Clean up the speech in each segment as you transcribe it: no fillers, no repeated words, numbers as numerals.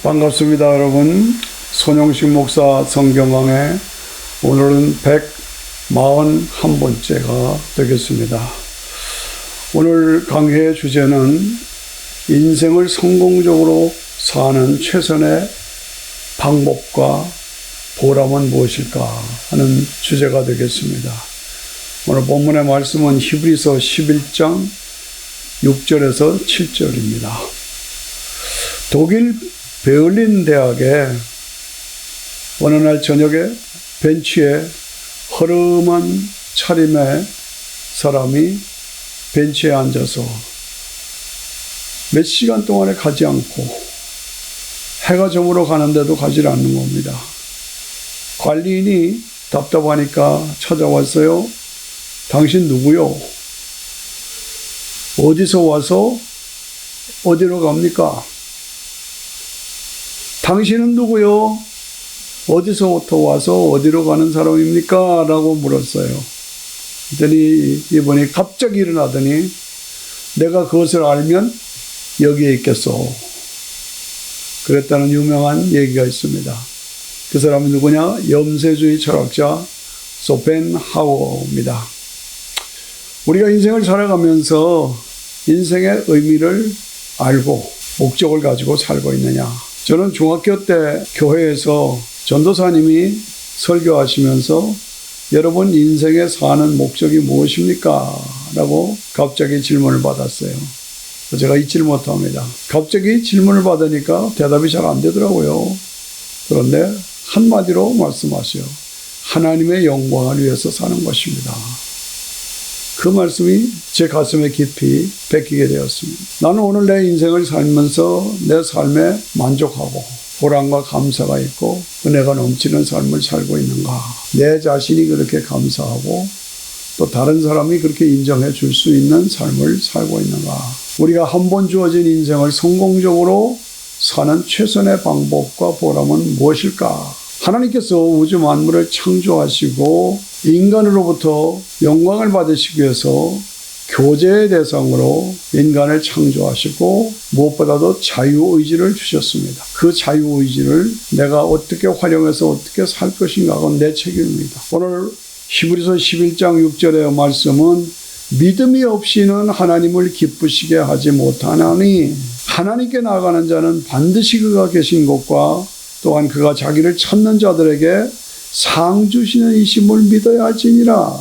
반갑습니다, 여러분. 손영식 목사 성경강의 오늘은 141번째가 되겠습니다. 오늘 강의의 주제는 인생을 성공적으로 사는 최선의 방법과 보람은 무엇일까 하는 주제가 되겠습니다. 오늘 본문의 말씀은 히브리서 11장 6절에서 7절입니다. 독일 베를린 대학에 어느 날 저녁에 벤치에 허름한 차림의 사람이 벤치에 앉아서 몇 시간 동안에 가지 않고 해가 저물어 가는데도 가지 않는 겁니다. 관리인이 답답하니까 찾아왔어요. 당신 누구요? 어디서 와서 어디로 갑니까? 당신은 누구요? 어디서부터 와서 어디로 가는 사람입니까? 라고 물었어요. 그랬더니 이분이 갑자기 일어나더니 내가 그것을 알면 여기에 있겠소. 그랬다는 유명한 얘기가 있습니다. 그 사람이 누구냐? 염세주의 철학자 쇼펜하우어입니다. 우리가 인생을 살아가면서 인생의 의미를 알고 목적을 가지고 살고 있느냐? 저는 중학교 때 교회에서 전도사님이 설교하시면서 여러분 인생에 사는 목적이 무엇입니까? 라고 갑자기 질문을 받았어요. 제가 잊지를 못합니다. 갑자기 질문을 받으니까 대답이 잘 안 되더라고요. 그런데 한마디로 말씀하세요. 하나님의 영광을 위해서 사는 것입니다. 그 말씀이 제 가슴에 깊이 베끼게 되었습니다. 나는 오늘 내 인생을 살면서 내 삶에 만족하고 보람과 감사가 있고 은혜가 넘치는 삶을 살고 있는가? 내 자신이 그렇게 감사하고 또 다른 사람이 그렇게 인정해 줄 수 있는 삶을 살고 있는가? 우리가 한 번 주어진 인생을 성공적으로 사는 최선의 방법과 보람은 무엇일까? 하나님께서 우주 만물을 창조하시고 인간으로부터 영광을 받으시기 위해서 교제의 대상으로 인간을 창조하시고 무엇보다도 자유의지를 주셨습니다. 그 자유의지를 내가 어떻게 활용해서 어떻게 살 것인가 그건 내 책임입니다. 오늘 히브리서 11장 6절의 말씀은 믿음이 없이는 하나님을 기쁘시게 하지 못하나니 하나님께 나아가는 자는 반드시 그가 계신 것과 또한 그가 자기를 찾는 자들에게 상 주시는 이심을 믿어야 할지니라.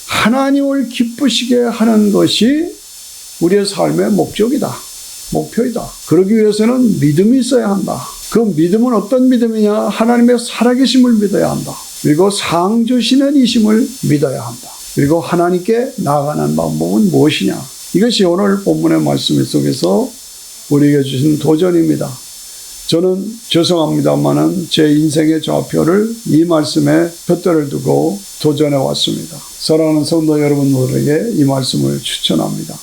하나님을 기쁘시게 하는 것이 우리의 삶의 목적이다. 목표이다. 그러기 위해서는 믿음이 있어야 한다. 그 믿음은 어떤 믿음이냐? 하나님의 살아계심을 믿어야 한다. 그리고 상 주시는 이심을 믿어야 한다. 그리고 하나님께 나아가는 방법은 무엇이냐? 이것이 오늘 본문의 말씀 속에서 우리에게 주신 도전입니다. 저는 죄송합니다만은 제 인생의 좌표를 이 말씀에 표대를 두고 도전해 왔습니다. 사랑하는 성도 여러분들에게 이 말씀을 추천합니다.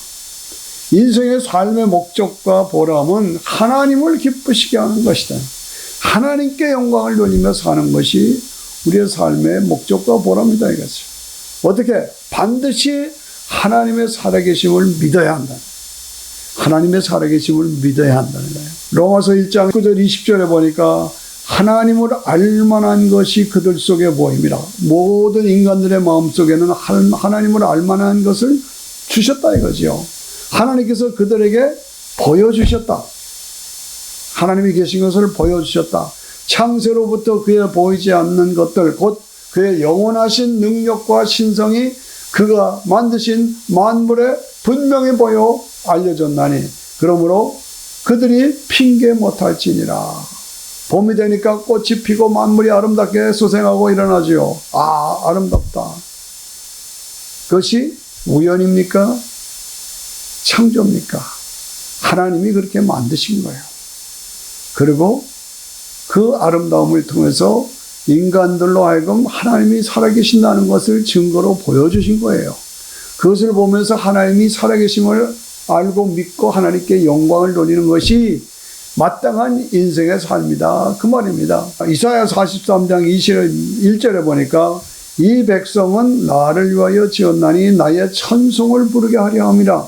인생의 삶의 목적과 보람은 하나님을 기쁘시게 하는 것이다. 하나님께 영광을 돌리며 사는 것이 우리의 삶의 목적과 보람이다 이거죠. 어떻게? 반드시 하나님의 살아계심을 믿어야 한다. 하나님의 살아계심을 믿어야 한다는 거예요. 로마서 1장 9절 20절에 보니까 하나님을 알만한 것이 그들 속에 보임이라. 모든 인간들의 마음속에는 하나님을 알만한 것을 주셨다 이거지요. 하나님께서 그들에게 보여주셨다. 하나님이 계신 것을 보여주셨다. 창세로부터 그에 보이지 않는 것들 곧 그의 영원하신 능력과 신성이 그가 만드신 만물에 분명히 보여 알려졌나니 그러므로 그들이 핑계 못할지니라. 봄이 되니까 꽃이 피고 만물이 아름답게 소생하고 일어나지요. 아, 아름답다. 그것이 우연입니까? 창조입니까? 하나님이 그렇게 만드신 거예요. 그리고 그 아름다움을 통해서 인간들로 하여금 하나님이 살아계신다는 것을 증거로 보여주신 거예요. 그것을 보면서 하나님이 살아계심을 알고 믿고 하나님께 영광을 돌리는 것이 마땅한 인생의 삶이다. 그 말입니다. 이사야 43장 21절에 보니까 이 백성은 나를 위하여 지었나니 나의 천송을 부르게 하려 함이라.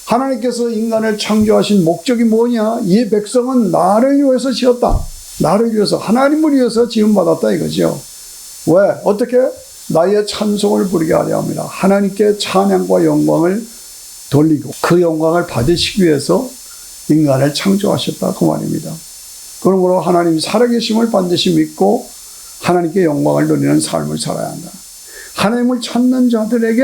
하나님께서 인간을 창조하신 목적이 뭐냐? 이 백성은 나를 위해서 지었다. 나를 위해서, 하나님을 위해서 지음받았다 이거죠. 왜? 어떻게? 나의 찬송을 부르게 하려 합니다. 하나님께 찬양과 영광을 돌리고 그 영광을 받으시기 위해서 인간을 창조하셨다 그 말입니다. 그러므로 하나님이 살아계심을 반드시 믿고 하나님께 영광을 돌리는 삶을 살아야 한다. 하나님을 찾는 자들에게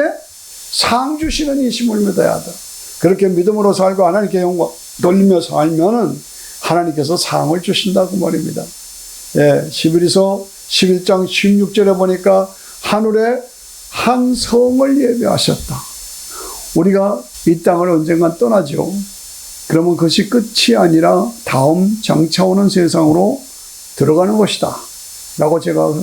상 주시는 이심을 믿어야 한다. 그렇게 믿음으로 살고 하나님께 영광 돌리며 살면은 하나님께서 상을 주신다 그 말입니다. 예, 히브리서 11장 16절에 보니까 하늘에 한 성을 예비하셨다. 우리가 이 땅을 언젠간 떠나죠. 그러면 그것이 끝이 아니라 다음 장차 오는 세상으로 들어가는 것이다 라고 제가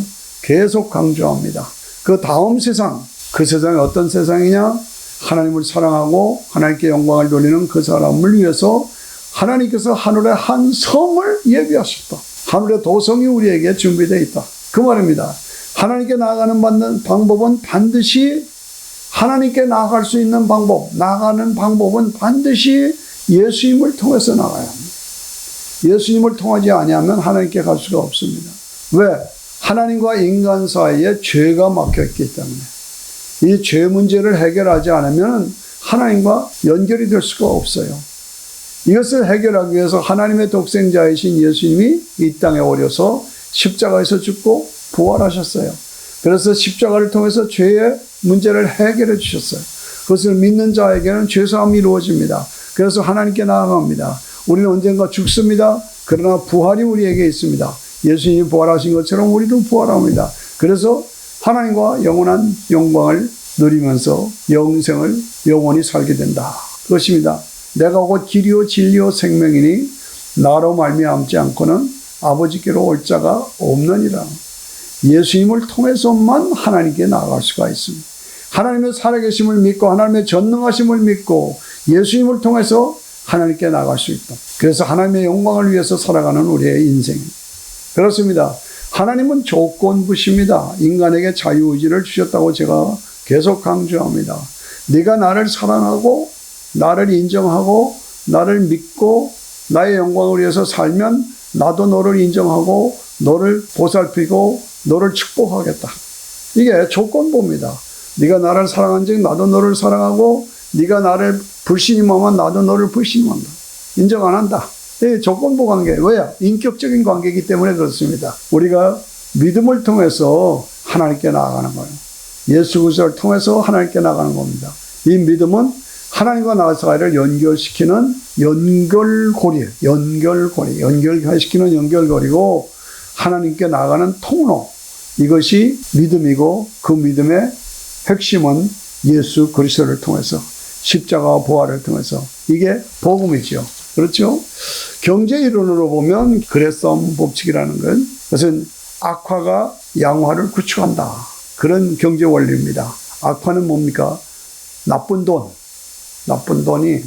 계속 강조합니다. 그 다음 세상, 그 세상이 어떤 세상이냐? 하나님을 사랑하고 하나님께 영광을 돌리는 그 사람을 위해서 하나님께서 하늘에 한 성을 예비하셨다. 하늘의 도성이 우리에게 준비되어 있다 그 말입니다. 하나님께 나아가는 방법은 반드시 하나님께 나아갈 수 있는 방법, 나아가는 방법은 반드시 예수님을 통해서 나가야 합니다. 예수님을 통하지 아니하면 하나님께 갈 수가 없습니다. 왜? 하나님과 인간 사이에 죄가 막혀있기 때문에 이 죄 문제를 해결하지 않으면 하나님과 연결이 될 수가 없어요. 이것을 해결하기 위해서 하나님의 독생자이신 예수님이 이 땅에 오셔서 십자가에서 죽고 부활하셨어요. 그래서 십자가를 통해서 죄의 문제를 해결해 주셨어요. 그것을 믿는 자에게는 죄사함이 이루어집니다. 그래서 하나님께 나아갑니다. 우리는 언젠가 죽습니다. 그러나 부활이 우리에게 있습니다. 예수님이 부활하신 것처럼 우리도 부활합니다. 그래서 하나님과 영원한 영광을 누리면서 영생을 영원히 살게 된다. 그것입니다. 내가 곧 길이요 진리요 생명이니 나로 말미암지 않고는 아버지께로 올 자가 없느니라. 예수님을 통해서만 하나님께 나아갈 수가 있습니다. 하나님의 살아계심을 믿고 하나님의 전능하심을 믿고 예수님을 통해서 하나님께 나아갈 수 있다. 그래서 하나님의 영광을 위해서 살아가는 우리의 인생입니다. 그렇습니다. 하나님은 조건부십니다. 인간에게 자유의지를 주셨다고 제가 계속 강조합니다. 네가 나를 사랑하고 나를 인정하고 나를 믿고 나의 영광을 위해서 살면 나도 너를 인정하고 너를 보살피고 너를 축복하겠다. 이게 조건부입니다. 네가 나를 사랑한즉 나도 너를 사랑하고 네가 나를 불신임하면 나도 너를 불신임한다. 인정 안 한다. 이 조건부 관계. 왜요? 인격적인 관계이기 때문에 그렇습니다. 우리가 믿음을 통해서 하나님께 나아가는 거예요. 예수 그리스도를 통해서 하나님께 나가는 겁니다. 이 믿음은 하나님과 나 사이를 연결시키는 연결고리예요. 연결시키는 연결고리고 하나님께 나가는 통로. 이것이 믿음이고 그 믿음의 핵심은 예수 그리스도를 통해서 십자가와 부활을 통해서 이게 복음이죠. 그렇죠? 경제 이론으로 보면 그레썸 법칙이라는 건 그것은 악화가 양화를 구축한다. 그런 경제 원리입니다. 악화는 뭡니까? 나쁜 돈이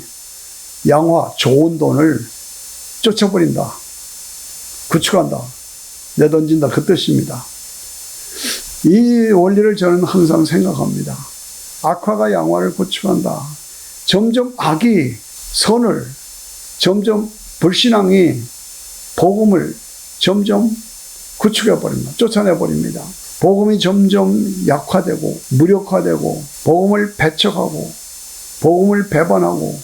양화, 좋은 돈을 쫓아버린다. 구축한다. 내던진다. 그 뜻입니다. 이 원리를 저는 항상 생각합니다. 악화가 양화를 구축한다. 점점 악이 선을, 점점 불신앙이 복음을 점점 구축해버립니다. 쫓아내버립니다. 복음이 점점 약화되고 무력화되고 복음을 배척하고 복음을 배반하고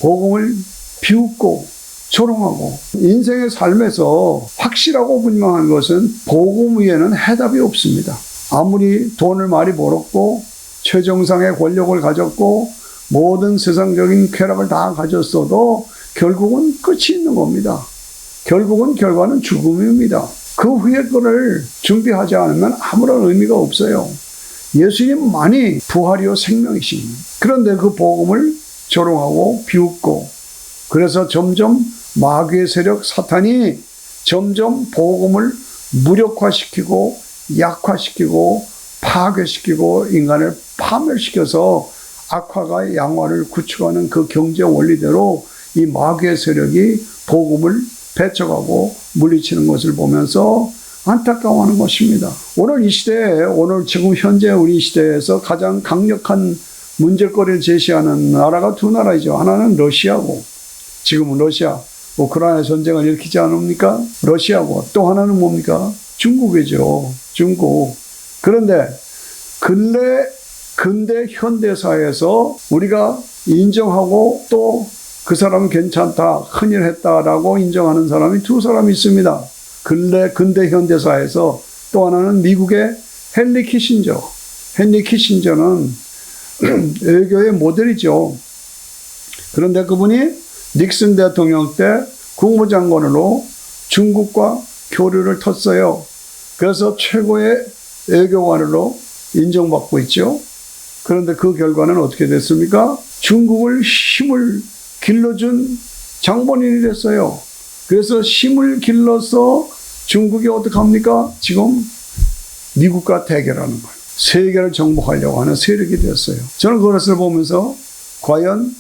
복음을 비웃고 조롱하고 인생의 삶에서 확실하고 분명한 것은 복음 위에는 해답이 없습니다. 아무리 돈을 많이 벌었고 최정상의 권력을 가졌고 모든 세상적인 쾌락을 다 가졌어도 결국은 끝이 있는 겁니다. 결국은 결과는 죽음입니다. 그 후에 거를 준비하지 않으면 아무런 의미가 없어요. 예수님만이 부활이요 생명이십니다. 그런데 그 복음을 조롱하고 비웃고 그래서 점점 마귀의 세력 사탄이 점점 복음을 무력화시키고 약화시키고 파괴시키고 인간을 파멸시켜서 악화가 양화를 구축하는 그 경제 원리대로 이 마귀의 세력이 복음을 배척하고 물리치는 것을 보면서 안타까워하는 것입니다. 오늘 이 시대에 오늘 지금 현재 우리 시대에서 가장 강력한 문제거리를 제시하는 나라가 두 나라이죠. 하나는 러시아고, 지금은 러시아, 우크라이나 전쟁을 일으키지 않습니까? 러시아고, 또 하나는 뭡니까? 중국이죠. 중국. 그런데 근대 현대사회에서 우리가 인정하고 또 그 사람은 괜찮다, 큰일 했다라고 인정하는 사람이 두 사람이 있습니다. 근대 현대사에서 또 하나는 미국의 헨리 키신저. 헨리 키신저는 외교의 모델이죠. 그런데 그분이 닉슨 대통령 때 국무장관으로 중국과 교류를 텄어요. 그래서 최고의 외교관으로 인정받고 있죠. 그런데 그 결과는 어떻게 됐습니까? 중국을 힘을 길러준 장본인이 됐어요. 그래서 힘을 길러서 중국이 어떻게 합니까? 지금 미국과 대결하는 거예요. 세계를 정복하려고 하는 세력이 됐어요. 저는 그것을 보면서 과연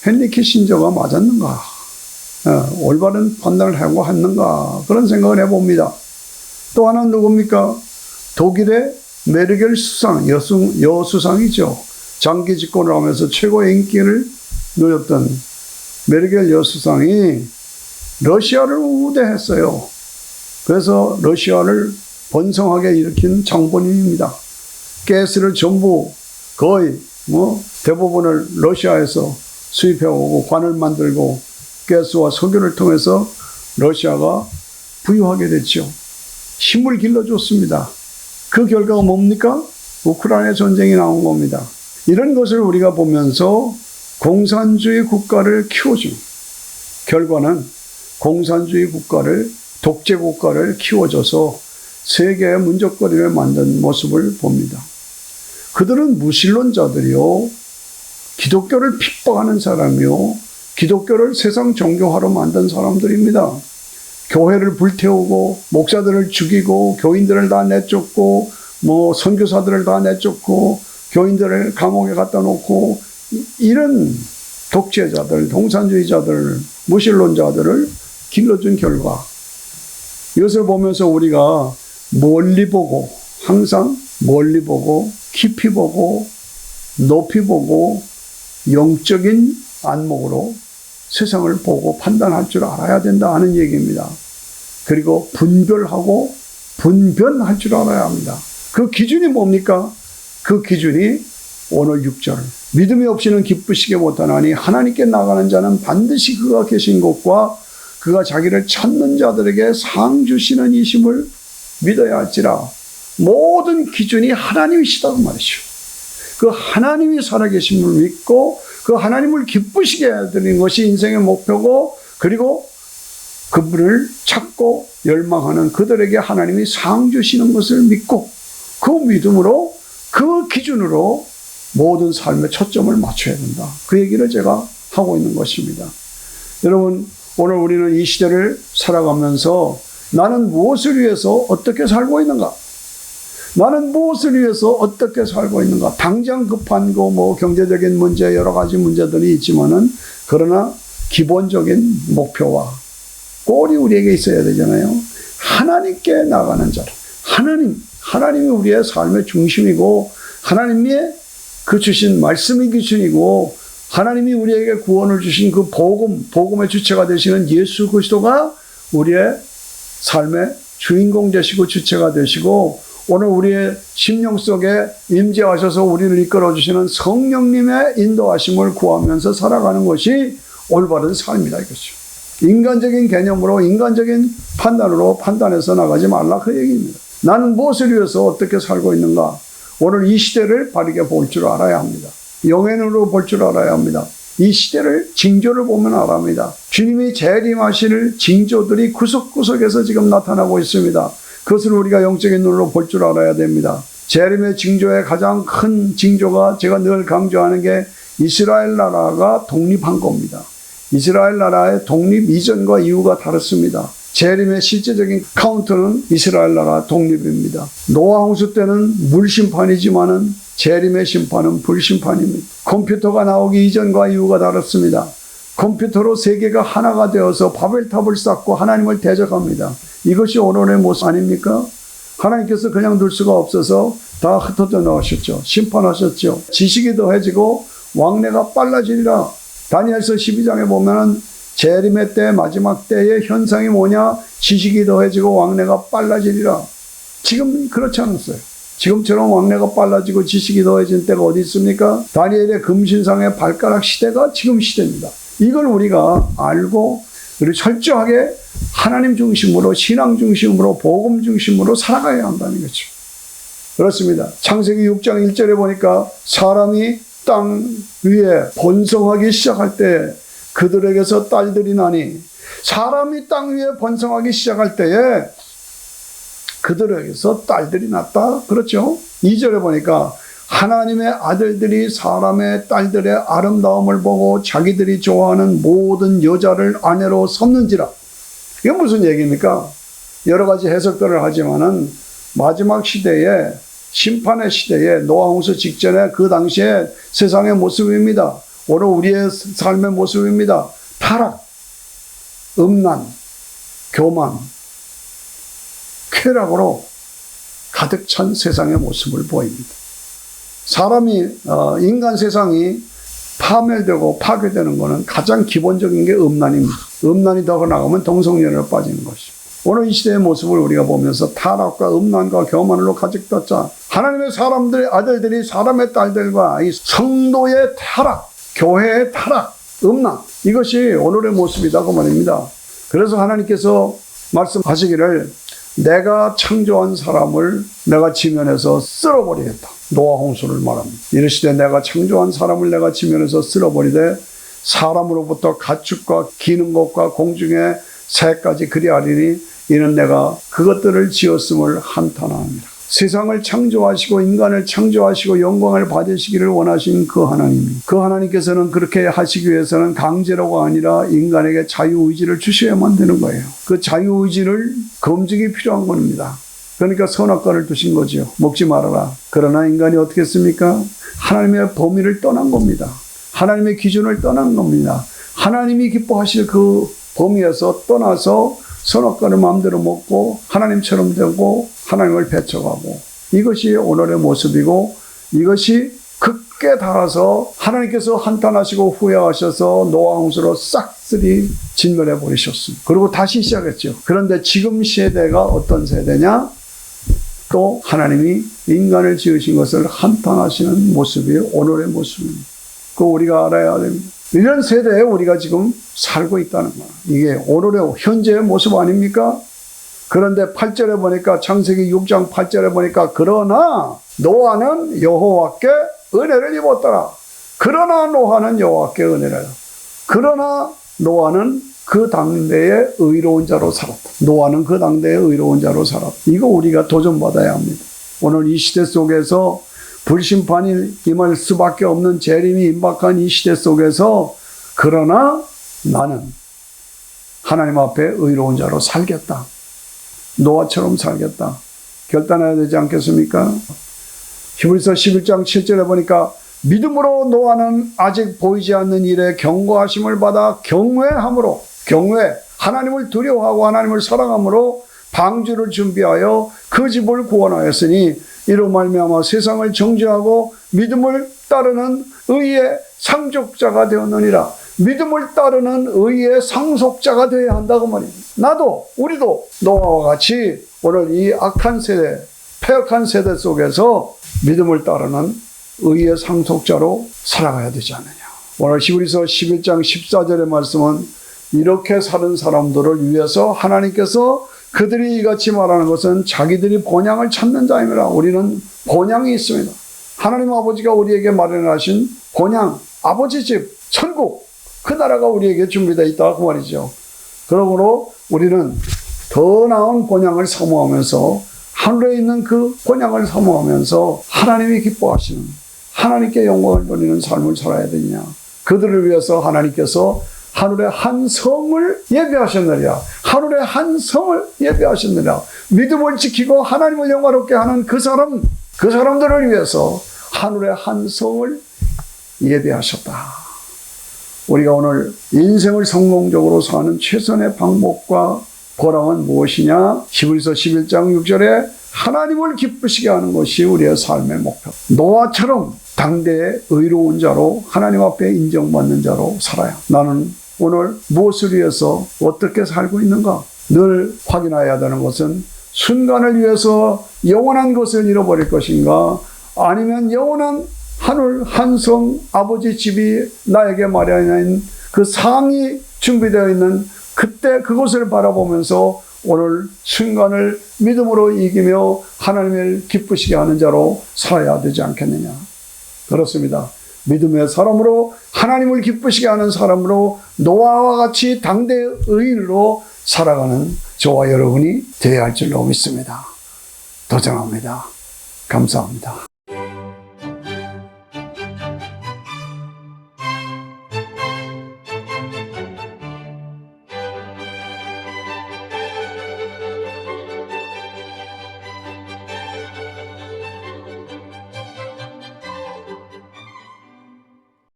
헨리 키신저가 맞았는가? 올바른 판단을 하고 했는가? 그런 생각을 해봅니다. 또 하나는 누굽니까? 독일의 메르겔 수상, 여수상이죠. 장기 집권을 하면서 최고의 인기를 누렸던 메르겔 여수상이 러시아를 우대했어요. 그래서 러시아를 번성하게 일으킨 장본인입니다. 가스를 전부 거의 대부분을 러시아에서 수입해오고 관을 만들고 가스와 석유를 통해서 러시아가 부유하게 됐죠. 힘을 길러줬습니다. 그 결과가 뭡니까? 우크라이나 전쟁이 나온 겁니다. 이런 것을 우리가 보면서 공산주의 국가를 키워준 결과는 공산주의 국가를, 독재 국가를 키워줘서 세계의 문제거리를 만든 모습을 봅니다. 그들은 무신론자들이요, 기독교를 핍박하는 사람이요, 기독교를 세상 종교화로 만든 사람들입니다. 교회를 불태우고 목사들을 죽이고 교인들을 다 내쫓고 선교사들을 다 내쫓고 교인들을 감옥에 갖다 놓고 이런 독재자들, 동산주의자들, 무신론자들을 길러준 결과, 이것을 보면서 우리가 멀리 보고, 항상 멀리 보고 깊이 보고 높이 보고 영적인 안목으로 세상을 보고 판단할 줄 알아야 된다 하는 얘기입니다. 그리고 분별하고 분변할 줄 알아야 합니다. 그 기준이 뭡니까? 그 기준이 오늘 6절. 믿음이 없이는 기쁘시게 못하나니 하나님께 나가는 자는 반드시 그가 계신 곳과 그가 자기를 찾는 자들에게 상 주시는 이심을 믿어야 할지라. 모든 기준이 하나님이시다고 말이죠. 그 하나님이 살아계심을 믿고 그 하나님을 기쁘시게 해드리는 것이 인생의 목표고, 그리고 그분을 찾고 열망하는 그들에게 하나님이 상 주시는 것을 믿고 그 믿음으로, 그 기준으로 모든 삶의 초점을 맞춰야 된다. 그 얘기를 제가 하고 있는 것입니다. 여러분, 오늘 우리는 이 시대를 살아가면서 나는 무엇을 위해서 어떻게 살고 있는가? 나는 무엇을 위해서 어떻게 살고 있는가? 당장 급한 거 경제적인 문제, 여러 가지 문제들이 있지만은, 그러나 기본적인 목표와 꼴이 우리에게 있어야 되잖아요. 하나님께 나가는 자로. 하나님이 우리의 삶의 중심이고, 하나님의 그 주신 말씀이 기준이고, 하나님이 우리에게 구원을 주신 그 복음의 주체가 되시는 예수 그리스도가 우리의 삶의 주인공 되시고 주체가 되시고, 오늘 우리의 심령 속에 임재하셔서 우리를 이끌어주시는 성령님의 인도하심을 구하면서 살아가는 것이 올바른 삶이다 이것이죠. 인간적인 개념으로, 인간적인 판단으로 판단해서 나가지 말라 그 얘기입니다. 나는 무엇을 위해서 어떻게 살고 있는가? 오늘 이 시대를 바르게 볼 줄 알아야 합니다. 영의 눈으로 볼 줄 알아야 합니다. 이 시대를, 징조를 보면 알아합니다. 주님이 재림하실 징조들이 구석구석에서 지금 나타나고 있습니다. 그것을 우리가 영적인 눈으로 볼 줄 알아야 됩니다. 재림의 징조의 가장 큰 징조가, 제가 늘 강조하는 게 이스라엘 나라가 독립한 겁니다. 이스라엘 나라의 독립 이전과 이후가 다릅니다. 재림의 실제적인 카운트는 이스라엘 나라 독립입니다. 노아 홍수 때는 물심판이지만은 재림의 심판은 불심판입니다. 컴퓨터가 나오기 이전과 이후가 다릅니다. 컴퓨터로 세계가 하나가 되어서 바벨탑을 쌓고 하나님을 대적합니다. 이것이 오늘의 모습 아닙니까? 하나님께서 그냥 둘 수가 없어서 다 흩어져 나오셨죠. 심판하셨죠. 지식이 더해지고 왕래가 빨라지리라. 다니엘서 12장에 보면은 재림의 때 마지막 때의 현상이 뭐냐? 지식이 더해지고 왕래가 빨라지리라. 지금 그렇지 않았어요. 지금처럼 왕래가 빨라지고 지식이 더해진 때가 어디 있습니까? 다니엘의 금신상의 발가락 시대가 지금 시대입니다. 이걸 우리가 알고 우리 철저하게 하나님 중심으로, 신앙 중심으로, 복음 중심으로 살아가야 한다는 거죠. 그렇습니다. 창세기 6장 1절에 보니까 사람이 땅 위에 번성하기 시작할 때 그들에게서 딸들이 나니, 사람이 땅 위에 번성하기 시작할 때에 그들에게서 딸들이 났다. 그렇죠? 2절에 보니까 하나님의 아들들이 사람의 딸들의 아름다움을 보고 자기들이 좋아하는 모든 여자를 아내로 삼는지라. 이게 무슨 얘기입니까? 여러 가지 해석들을 하지만은 마지막 시대에, 심판의 시대에, 노아홍수 직전에 그 당시에 세상의 모습입니다. 오늘 우리의 삶의 모습입니다. 타락, 음란, 교만, 쾌락으로 가득 찬 세상의 모습을 보입니다. 사람이, 인간 세상이 파멸되고 파괴되는 것은 가장 기본적인 게 음란입니다. 음란이 더 나가면 동성연애로 빠지는 것입니다. 오늘 이 시대의 모습을 우리가 보면서 타락과 음란과 교만으로 가득 떴자, 하나님의 사람들의 아들들이 사람의 딸들과 이 성도의 타락, 교회의 타락, 음란, 이것이 오늘의 모습이다 그 말입니다. 그래서 하나님께서 말씀하시기를 내가 창조한 사람을 내가 지면에서 쓸어버리겠다. 노아 홍수를 말합니다. 이르시되 내가 창조한 사람을 내가 지면에서 쓸어버리되 사람으로부터 가축과 기는 것과 공중의 새까지 그리하리니 이는 내가 그것들을 지었음을 한탄합니다. 세상을 창조하시고 인간을 창조하시고 영광을 받으시기를 원하신 그 하나님, 그 하나님께서는 그렇게 하시기 위해서는 강제로가 아니라 인간에게 자유의지를 주셔야만 되는 거예요. 그 자유의지를 검증이 필요한 겁니다. 그러니까 선악과를 두신 거죠. 먹지 말아라. 그러나 인간이 어떻게 했습니까? 하나님의 범위를 떠난 겁니다. 하나님의 기준을 떠난 겁니다. 하나님이 기뻐하실 그 범위에서 떠나서 선악과를 마음대로 먹고 하나님처럼 되고 하나님을 배척하고, 이것이 오늘의 모습이고, 이것이 극에 달아서 하나님께서 한탄하시고 후회하셔서 노아 홍수로 싹쓸이 진멸해 버리셨습니다. 그리고 다시 시작했죠. 그런데 지금 세대가 어떤 세대냐? 또 하나님이 인간을 지으신 것을 한탄하시는 모습이 오늘의 모습입니다. 그거 우리가 알아야 됩니다. 이런 세대에 우리가 지금 살고 있다는 거야. 이게 오늘의 현재의 모습 아닙니까? 그런데 8절에 보니까, 창세기 6장 8절에 보니까 그러나 노아는 여호와께 은혜를 입었더라. 그러나 노아는 여호와께 은혜를. 그러나 노아는 그 당대의 의로운 자로 살았다. 노아는 그 당대의 의로운 자로 살았다. 이거 우리가 도전받아야 합니다. 오늘 이 시대 속에서 불심판이 임할 수밖에 없는 재림이 임박한 이 시대 속에서 그러나 나는 하나님 앞에 의로운 자로 살겠다. 노아처럼 살겠다. 결단해야 되지 않겠습니까? 히브리서 11장 7절에 보니까 믿음으로 노아는 아직 보이지 않는 일에 경고하심을 받아 경외함으로, 경외, 하나님을 두려워하고 하나님을 사랑함으로 방주를 준비하여 그 집을 구원하였으니 이로 말미암아 세상을 정죄하고 믿음을 따르는 의의 상속자가 되었느니라. 믿음을 따르는 의의 상속자가 되어야 한다고 말입니다. 나도, 우리도 노아와 같이 오늘 이 악한 세대, 폐역한 세대 속에서 믿음을 따르는 의의 상속자로 살아가야 되지 않느냐. 오늘 히브리서 11장 14절의 말씀은 이렇게 사는 사람들을 위해서 하나님께서 그들이 이같이 말하는 것은 자기들이 본향을 찾는 자임이라. 우리는 본향이 있습니다. 하나님 아버지가 우리에게 마련하신 본향, 아버지 집, 천국, 그 나라가 우리에게 준비되어 있다 그 말이죠. 그러므로 우리는 더 나은 본향을 사모하면서, 하늘에 있는 그 본향을 사모하면서 하나님이 기뻐하시는, 하나님께 영광을 돌리는 삶을 살아야 되느냐. 그들을 위해서 하나님께서 하늘의 한 성을 예비하셨느니라. 하늘의 한 성을 예비하셨느니라. 믿음을 지키고 하나님을 영화롭게 하는 그 사람들을 위해서 하늘의 한 성을 예비하셨다. 우리가 오늘 인생을 성공적으로 사는 최선의 방법과 보람은 무엇이냐? 히브리서 11장 6절에 하나님을 기쁘시게 하는 것이 우리의 삶의 목표. 노아처럼 당대의 의로운 자로 하나님 앞에 인정받는 자로 살아야. 나는 오늘 무엇을 위해서 어떻게 살고 있는가? 늘 확인해야 되는 것은 순간을 위해서 영원한 것을 잃어버릴 것인가? 아니면 영원한 하늘 한성 아버지 집이 나에게 마련한 그 상이 준비되어 있는 그때 그것을 바라보면서 오늘 순간을 믿음으로 이기며 하나님을 기쁘시게 하는 자로 살아야 되지 않겠느냐. 그렇습니다. 믿음의 사람으로 하나님을 기쁘시게 하는 사람으로 노아와 같이 당대의 의인으로 살아가는 저와 여러분이 되어야 할 줄로 믿습니다. 도전합니다. 감사합니다.